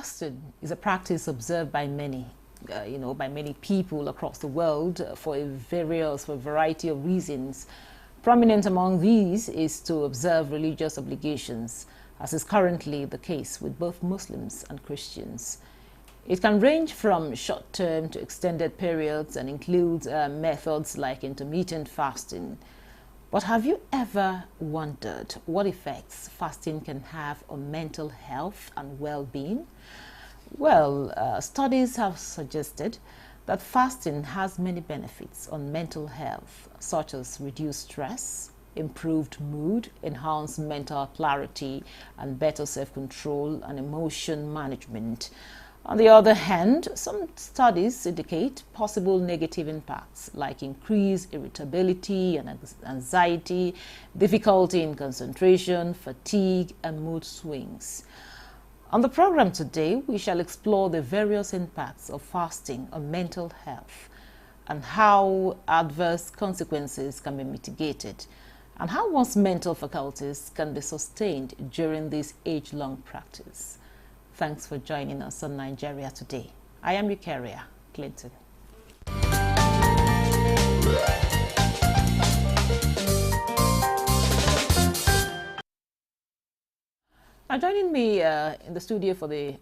Fasting is a practice observed by many, by many people across the world for a variety of reasons. Prominent among these is to observe religious obligations, as is currently the case with both Muslims and Christians. It can range from short-term to extended periods and includes methods like intermittent fasting. But have you ever wondered what effects fasting can have on mental health and well-being? Well, studies have suggested that fasting has many benefits on mental health, such as reduced stress, improved mood, enhanced mental clarity, and better self-control and emotion management. On the other hand, some studies indicate possible negative impacts like increased irritability and anxiety, difficulty in concentration, fatigue, and mood swings. On the program today, we shall explore the various impacts of fasting on mental health and how adverse consequences can be mitigated and how one's mental faculties can be sustained during this age-long practice. Thanks for joining us on Nigeria Today. I am Eucharia Clinton. Now, joining me in the studio for the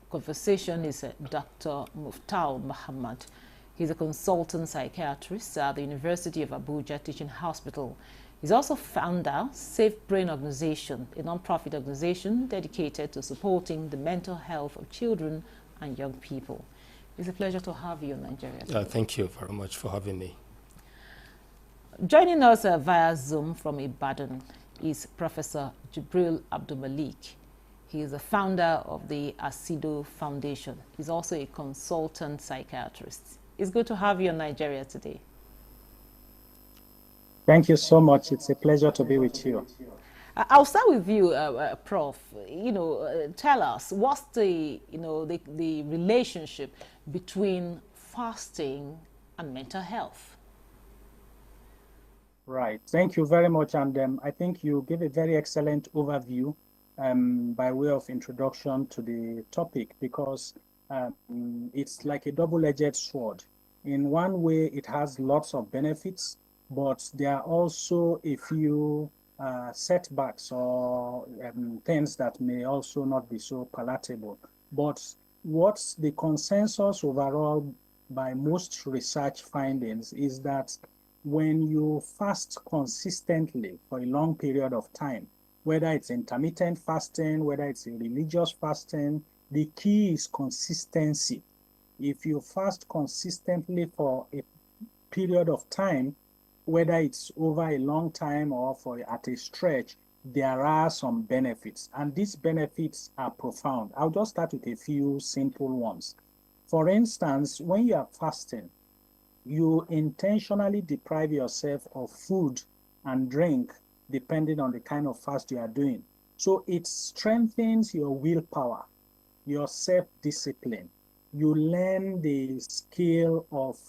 conversation is Dr. Muftal Muhammad. He's a consultant psychiatrist at the University of Abuja Teaching Hospital. He's also founder Safe Brain Organization, a non-profit organization dedicated to supporting the mental health of children and young people. It's a pleasure to have you in Nigeria. Thank you very much for having me. Joining us via Zoom from Ibadan is Professor Jibril Abdulmalik. He is the founder of the Asido Foundation. He's also a consultant psychiatrist. It's good to have you in Nigeria today. Thank you so much. It's a pleasure to be with you. I'll start with you, Prof. Tell us what's the relationship between fasting and mental health. Right. Thank you very much. And I think you gave a very excellent overview by way of introduction to the topic, because it's like a double-edged sword. In one way, it has lots of benefits, but there are also a few setbacks or things that may also not be so palatable. But what's the consensus overall by most research findings is that when you fast consistently for a long period of time, whether it's intermittent fasting, whether it's a religious fasting, the key is consistency. If you fast consistently for a period of time, whether it's over a long time or at a stretch, there are some benefits, and these benefits are profound. I'll just start with a few simple ones. For instance, when you are fasting, you intentionally deprive yourself of food and drink depending on the kind of fast you are doing. So it strengthens your willpower, your self-discipline. You learn the skill of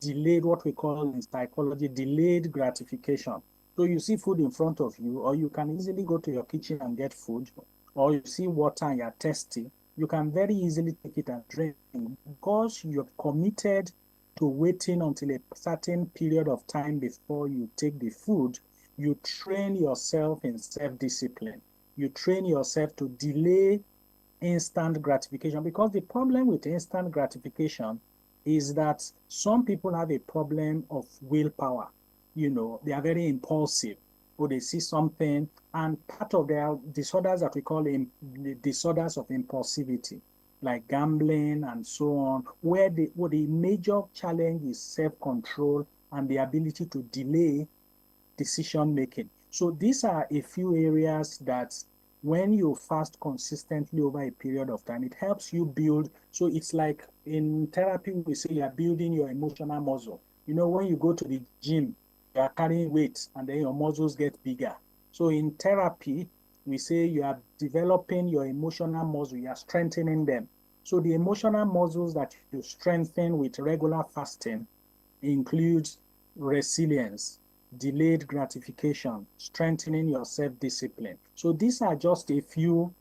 delayed, what we call in psychology, delayed gratification. So you see food in front of you, or you can easily go to your kitchen and get food, or you see water and you're thirsty, you can very easily take it and drink. Because you're committed to waiting until a certain period of time before you take the food, you train yourself in self-discipline. You train yourself to delay instant gratification, because the problem with instant gratification is that some people have a problem of willpower. They are very impulsive, or they see something, and part of their disorders that we call the disorders of impulsivity, like gambling and so on, where the major challenge is self-control and the ability to delay decision-making. So these are a few areas that when you fast consistently over a period of time, it helps you build. So it's like in therapy, we say you are building your emotional muscle. When you go to the gym, you are carrying weights and then your muscles get bigger. So in therapy, we say you are developing your emotional muscle, you are strengthening them. So the emotional muscles that you strengthen with regular fasting includes resilience, delayed gratification, strengthening your self-discipline. So these are just a few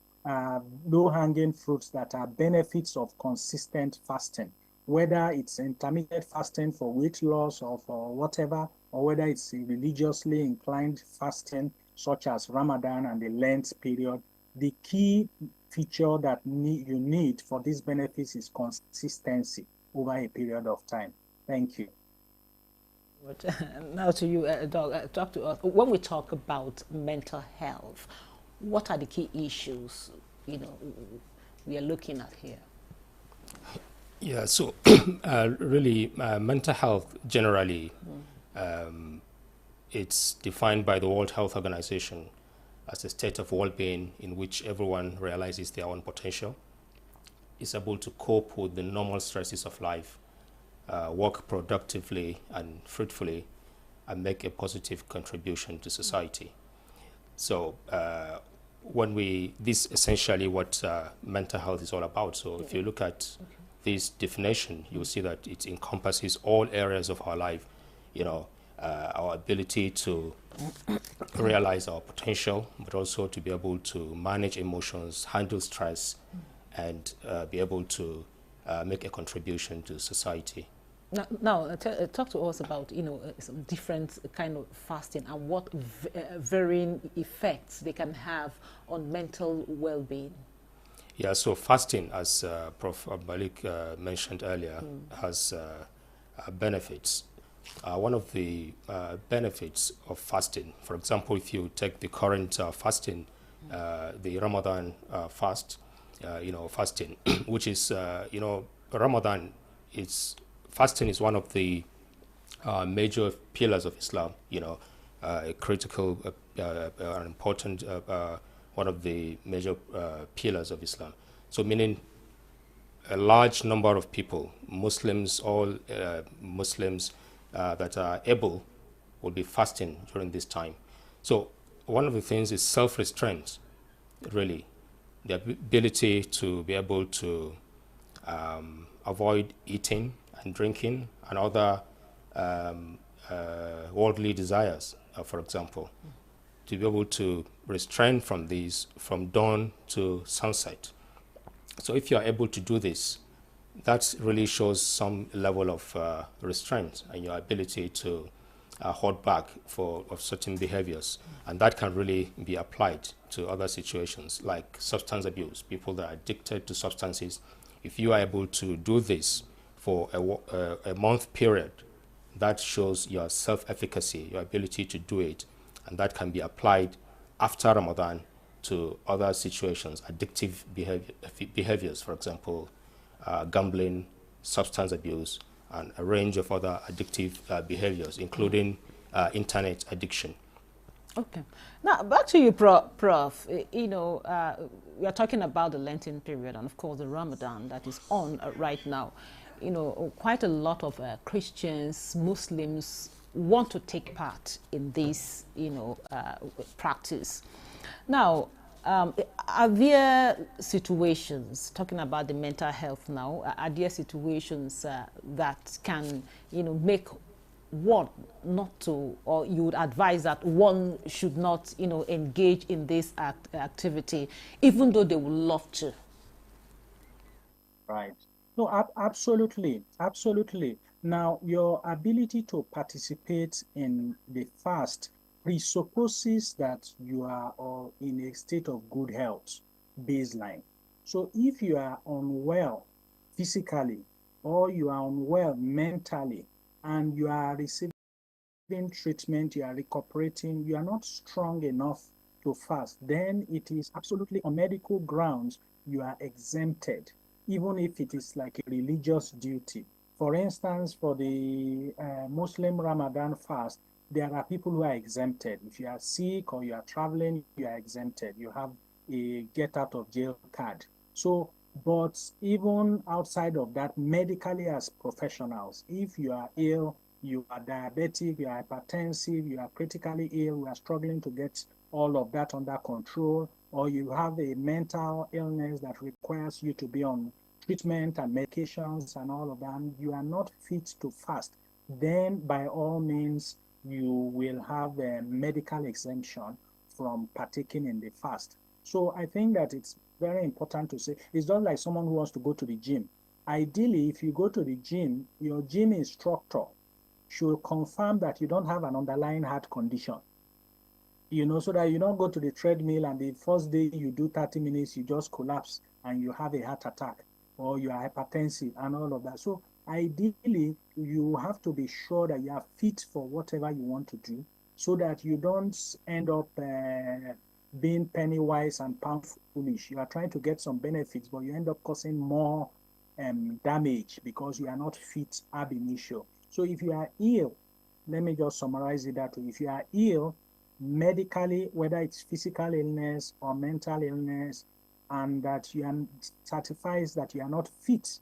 low-hanging fruits that are benefits of consistent fasting, whether it's intermittent fasting for weight loss or for whatever, or whether it's religiously inclined fasting, such as Ramadan and the Lent period. The key feature that you need for these benefits is consistency over a period of time. Thank you. But now to you, Doc, talk to us. When we talk about mental health, what are the key issues, we are looking at here? Yeah, so really, mental health generally, it's defined by the World Health Organization as a state of well-being in which everyone realizes their own potential, is able to cope with the normal stresses of life, work productively and fruitfully, and make a positive contribution to society. So this essentially what mental health is all about. So if you look at this definition, you will see that it encompasses all areas of our life, our ability to realize our potential, but also to be able to manage emotions, handle stress, and be able to make a contribution to society. Now talk to us about some different kind of fasting and what varying effects they can have on mental well-being. Yeah, so fasting, as Prof. Malik mentioned earlier, has benefits. One of the benefits of fasting, for example, if you take the current fasting, the Ramadan fast, fasting, which is, Ramadan fasting is one of the major pillars of Islam, a critical, an important, one of the major pillars of Islam. So meaning a large number of people, Muslims, all Muslims that are able will be fasting during this time. So one of the things is self-restraint, really, the ability to be able to avoid eating and drinking and other worldly desires, for example, to be able to restrain from these from dawn to sunset. So if you are able to do this, that really shows some level of restraint and your ability to hold back of certain behaviors. And that can really be applied to other situations like substance abuse, people that are addicted to substances. If you are able to do this for a month period, that shows your self-efficacy, your ability to do it, and that can be applied after Ramadan to other situations, addictive behaviors, for example, gambling, substance abuse, and a range of other addictive behaviors, including internet addiction. Okay. Now, back to you, Prof. We are talking about the Lenten period and, of course, the Ramadan that is on right now. Quite a lot of Christians, Muslims want to take part in this, practice. Now, are there situations, talking about the mental health now, are there situations that can, make one not to, or you would advise that one should not, engage in this activity, even though they would love to? Right. No, absolutely. Absolutely. Now, your ability to participate in the fast presupposes that you are in a state of good health, baseline. So if you are unwell physically or you are unwell mentally and you are receiving treatment, you are recuperating, you are not strong enough to fast, then it is absolutely on medical grounds you are exempted, even if it is like a religious duty. For instance, for the Muslim Ramadan fast, there are people who are exempted. If you are sick or you are traveling, you are exempted. You have a get out of jail card. So, but even outside of that, medically as professionals, if you are ill, you are diabetic, you are hypertensive, you are critically ill, you are struggling to get all of that under control, or you have a mental illness that requires you to be on treatment and medications and all of that, you are not fit to fast, then by all means, you will have a medical exemption from partaking in the fast. So I think that it's very important to say, it's just like someone who wants to go to the gym. Ideally, if you go to the gym, your gym instructor should confirm that you don't have an underlying heart condition, so that you don't go to the treadmill and the first day you do 30 minutes, you just collapse and you have a heart attack or you are hypertensive and all of that. So ideally, you have to be sure that you are fit for whatever you want to do so that you don't end up being penny wise and pound foolish. You are trying to get some benefits, but you end up causing more damage because you are not fit ab initio. So if you are ill, let me just summarize it that way. If you are ill, medically, whether it's physical illness or mental illness, and that you are certifies that you are not fit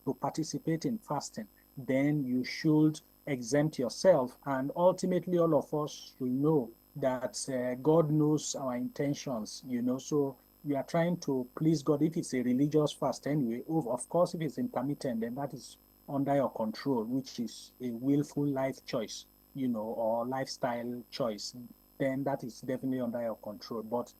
to participate in fasting, then you should exempt yourself. And ultimately, all of us should know that God knows our intentions, so we are trying to please God. If it's a religious fast anyway, of course, if it's intermittent, then that is under your control, which is a willful life choice, or lifestyle choice, then that is definitely under your control. But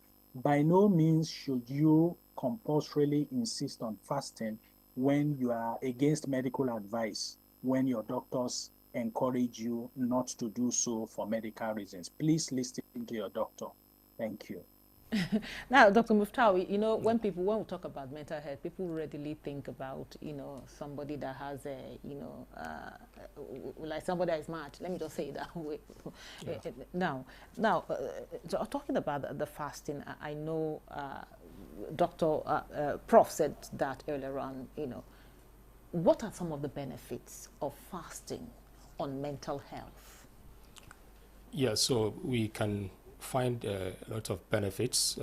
by no means should you compulsorily insist on fasting when you are against medical advice, when your doctors encourage you not to do so for medical reasons. Please listen to your doctor. Thank you. Now, Dr. Muftawi, when we talk about mental health, people readily think about, somebody that has a, like somebody that is mad. Let me just say it that way. Yeah. Now, talking about the fasting, I know Dr. Prof said that earlier on, what are some of the benefits of fasting on mental health? Yeah, so we can find a lot of benefits.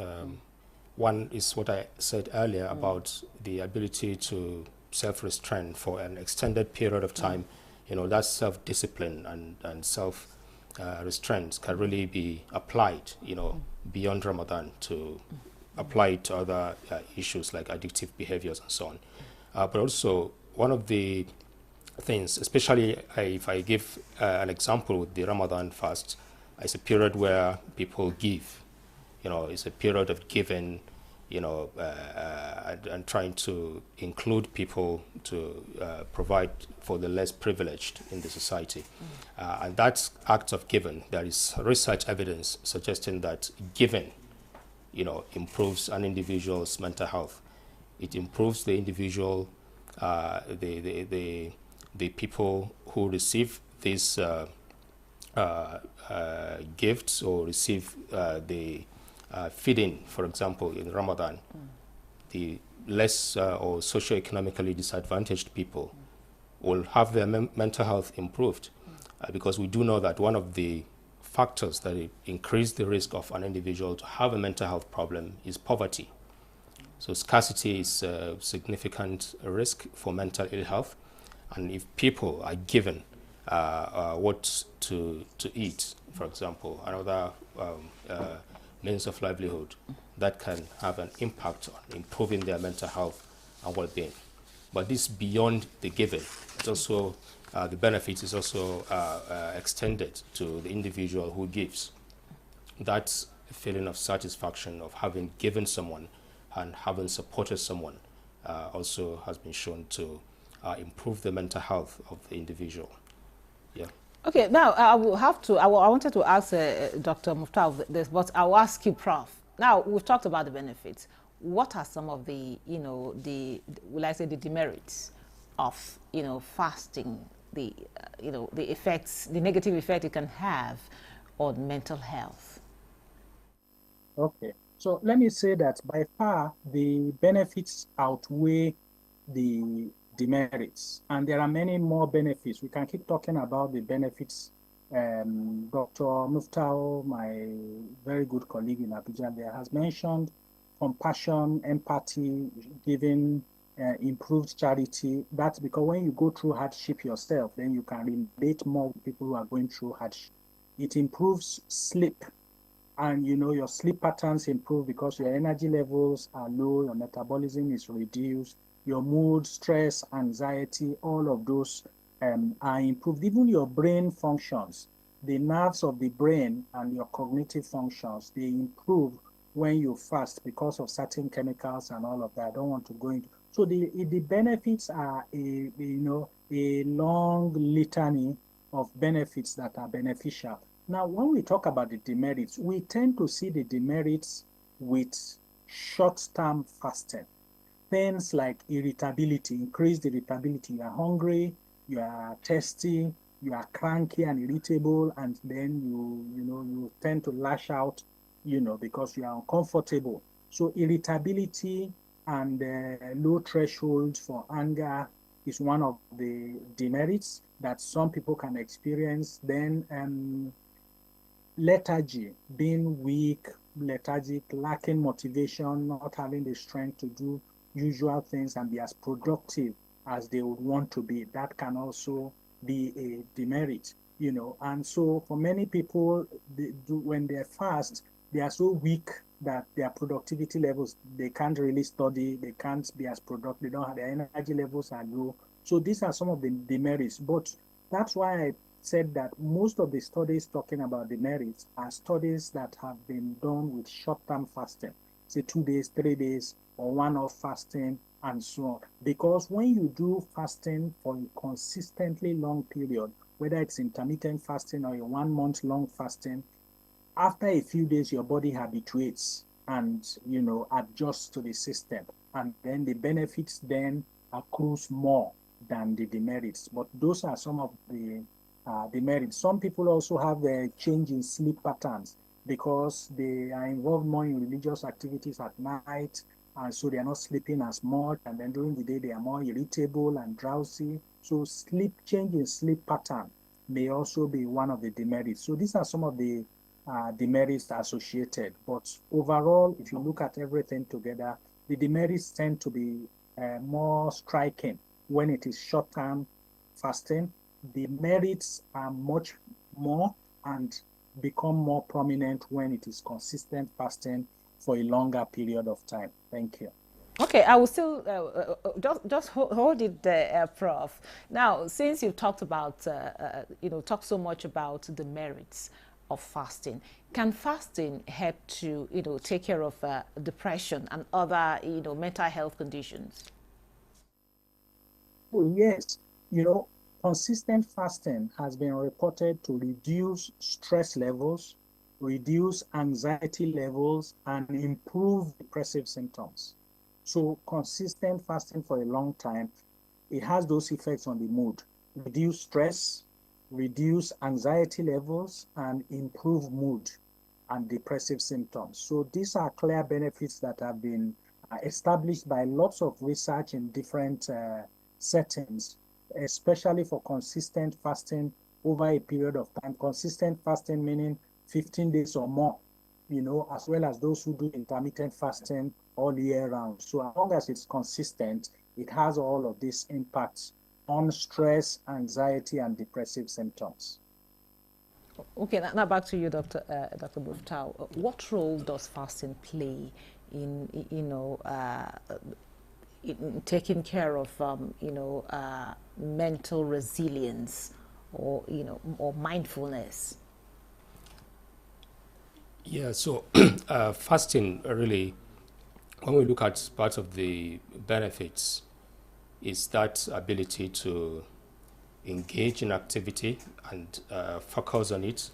One is what I said earlier about the ability to self-restrain for an extended period of time. That self-discipline and self-restraint can really be applied, beyond Ramadan to apply it to other issues like addictive behaviors and so on. But also, one of the things, especially if I give an example with the Ramadan fast, it's a period where people give, it's a period of giving, and trying to include people to provide for the less privileged in the society. And that act of giving, there is research evidence suggesting that giving, improves an individual's mental health. It improves the individual, the people who receive these gifts or receive the feeding, for example, in Ramadan. The less or socioeconomically disadvantaged people will have their mental health improved, because we do know that one of the factors that increase the risk of an individual to have a mental health problem is poverty. So scarcity is a significant risk for mental ill health, and if people are given what to eat, for example, another means of livelihood, that can have an impact on improving their mental health and well-being. But this beyond the giving, it's also the benefit is also extended to the individual who gives. That feeling of satisfaction of having given someone and having supported someone also has been shown to improve the mental health of the individual. Yeah. Okay, now I wanted to ask Dr. Muftawi this, but I'll ask you, Prof. Now, we've talked about the benefits. What are some of the, will I say, the demerits of, fasting, the effects, the negative effect it can have on mental health? Okay, so let me say that by far the benefits outweigh the demerits, and there are many more benefits. We can keep talking about the benefits. Dr. Muftawi, my very good colleague in Abuja, there has mentioned compassion, empathy, giving, improved charity. That's because when you go through hardship yourself, then you can relate more with people who are going through hardship. It improves sleep, and your sleep patterns improve because your energy levels are low, your metabolism is reduced, your mood, stress, anxiety, all of those are improved. Even your brain functions, the nerves of the brain and your cognitive functions, they improve when you fast because of certain chemicals and all of that. I don't want to go into. So the benefits are a long litany of benefits that are beneficial. Now, when we talk about the demerits, we tend to see the demerits with short-term fasting. Things like irritability, increased irritability. You are hungry, you are thirsty, you are cranky and irritable, and then you tend to lash out, because you are uncomfortable. So irritability and low threshold for anger is one of the demerits that some people can experience. Then lethargy, being weak, lethargic, lacking motivation, not having the strength to do usual things and be as productive as they would want to be. That can also be a demerit, And so for many people, when they're fast, they are so weak that their productivity levels, they can't really study, they can't be as productive, they don't have, their energy levels are low. So these are some of the demerits. But that's why I said that most of the studies talking about demerits are studies that have been done with short-term fasting, say 2 days, 3 days, or one-off fasting, and so on. Because when you do fasting for a consistently long period, whether it's intermittent fasting or a 1 month long fasting, after a few days, your body habituates and, adjusts to the system. And then the benefits then accrues more than the demerits. But those are some of the demerits. Some people also have a change in sleep patterns because they are involved more in religious activities at night, and so they are not sleeping as much. And then during the day, they are more irritable and drowsy. So change in sleep pattern may also be one of the demerits. So these are some of the demerits associated. But overall, if you look at everything together, the demerits tend to be more striking when it is short-term fasting. The merits are much more and become more prominent when it is consistent fasting for a longer period of time. Thank you. Okay, I will still just hold it there, Prof. Now, since you've talked about, talked so much about the merits of fasting, can fasting help to, take care of depression and other, mental health conditions? Well, yes, consistent fasting has been reported to reduce stress levels, reduce anxiety levels, and improve depressive symptoms. So consistent fasting for a long time, it has those effects on the mood. Reduce stress, reduce anxiety levels, and improve mood and depressive symptoms. So these are clear benefits that have been established by lots of research in different settings, especially for consistent fasting over a period of time. Consistent fasting meaning 15 days or more, as well as those who do intermittent fasting all year round. So as long as it's consistent, it has all of these impacts on stress, anxiety, and depressive symptoms. Okay, now back to you, Dr. Muftau. What role does fasting play in, in taking care of, mental resilience or, or mindfulness? Yeah, so fasting really, when we look at part of the benefits, is that ability to engage in activity and focus on it,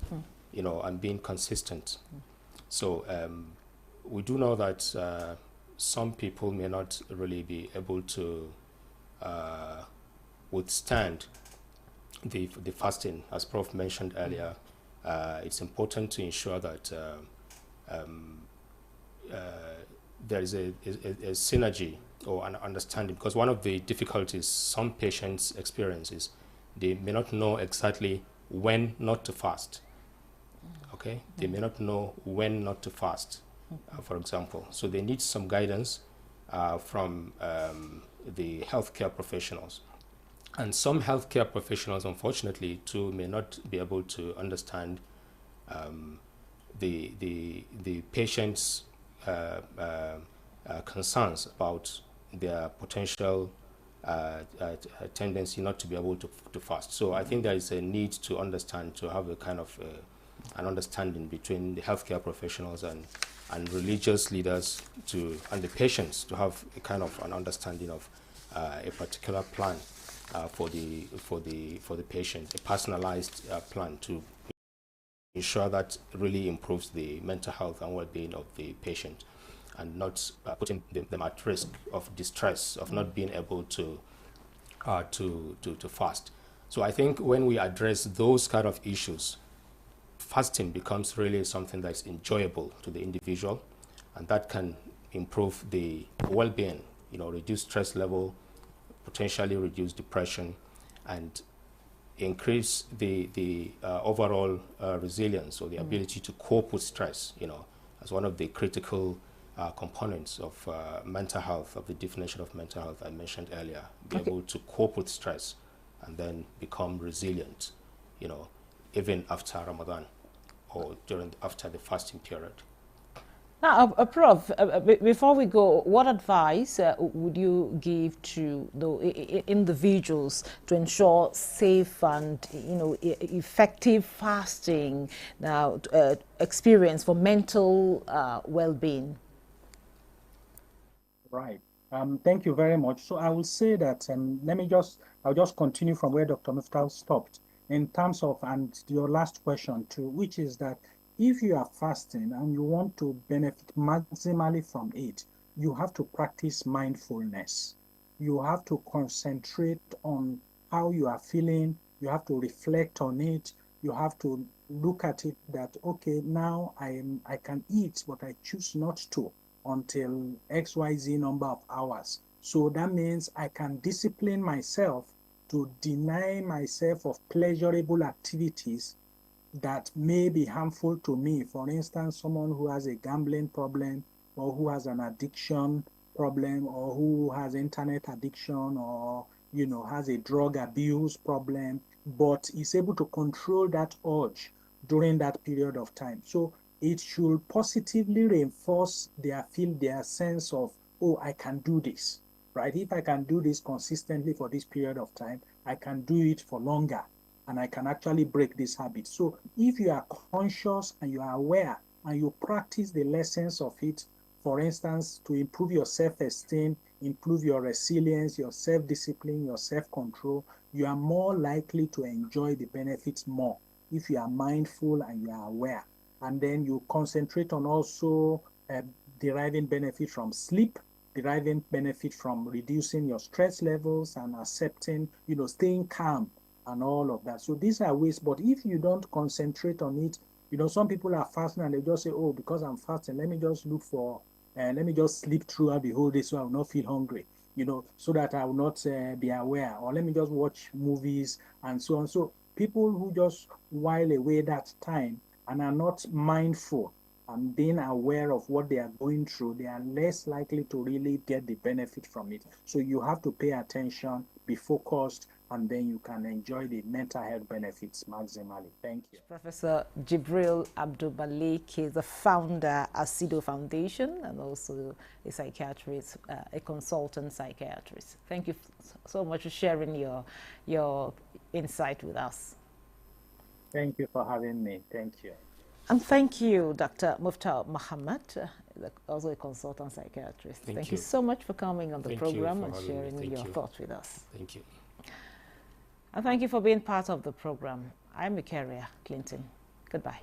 and being consistent. So we do know that some people may not really be able to withstand the fasting, as Prof mentioned earlier. It's important to ensure that there is a synergy or an understanding, because one of the difficulties some patients experience is they may not know exactly when not to fast. Okay, they may not know when not to fast, for example. So they need some guidance from the healthcare professionals. And some healthcare professionals, unfortunately, too, may not be able to understand the patient's concerns about their potential tendency not to be able to fast. So I think there is a need to understand, to have a kind of an understanding between the healthcare professionals and and religious leaders and the patients to have a kind of an understanding of a particular plan for the patient, a personalized plan to ensure that really improves the mental health and well-being of the patient, and not putting them at risk of distress, of not being able to fast. So I think when we address those kind of issues, fasting becomes really something that's enjoyable to the individual, and that can improve the well-being, reduce stress level, potentially reduce depression, and increase the overall resilience, or the ability to cope with stress, as one of the critical components of mental health, of the definition of mental health I mentioned earlier. Be able to cope with stress and then become resilient, even after Ramadan or after the fasting period. Now, Prof, before we go, what advice would you give to the individuals to ensure safe and effective fasting experience for mental well-being? Right. Thank you very much. So I will say that I'll just continue from where Dr. Muftau stopped in terms of, and your last question too, which is that if you are fasting and you want to benefit maximally from it, you have to practice mindfulness. You have to concentrate on how you are feeling. You have to reflect on it. You have to look at it that, okay, now I can eat, but I choose not to until XYZ number of hours. So that means I can discipline myself to deny myself of pleasurable activities that may be harmful to me. For instance, someone who has a gambling problem, or who has an addiction problem, or who has internet addiction, or has a drug abuse problem, but is able to control that urge during that period of time. So it should positively reinforce their sense of, oh, I can do this, right? If I can do this consistently for this period of time, I can do it for longer, and I can actually break this habit. So if you are conscious and you are aware and you practice the lessons of it, for instance, to improve your self-esteem, improve your resilience, your self-discipline, your self-control, you are more likely to enjoy the benefits more if you are mindful and you are aware. And then you concentrate on also deriving benefit from sleep, deriving benefit from reducing your stress levels and accepting, staying calm and all of that. So these are ways, but if you don't concentrate on it, some people are fasting and they just say, oh, because I'm fasting, let me just let me just sleep throughout the whole day so I will not feel hungry, so that I will not be aware, or let me just watch movies and so on. So people who just while away that time and are not mindful and being aware of what they are going through, they are less likely to really get the benefit from it. So you have to pay attention, be focused, and then you can enjoy the mental health benefits maximally. Thank you. Professor Jibril Abdul-Malik is the founder of CIDO Foundation and also a psychiatrist, a consultant psychiatrist. Thank you so much for sharing your insight with us. Thank you for having me. Thank you. And thank you, Dr. Muftau Muhammad, also a consultant psychiatrist. Thank you so much for coming on the program and sharing your thoughts with us. Thank you. And thank you for being part of the program. I'm Ikaria Clinton. Goodbye.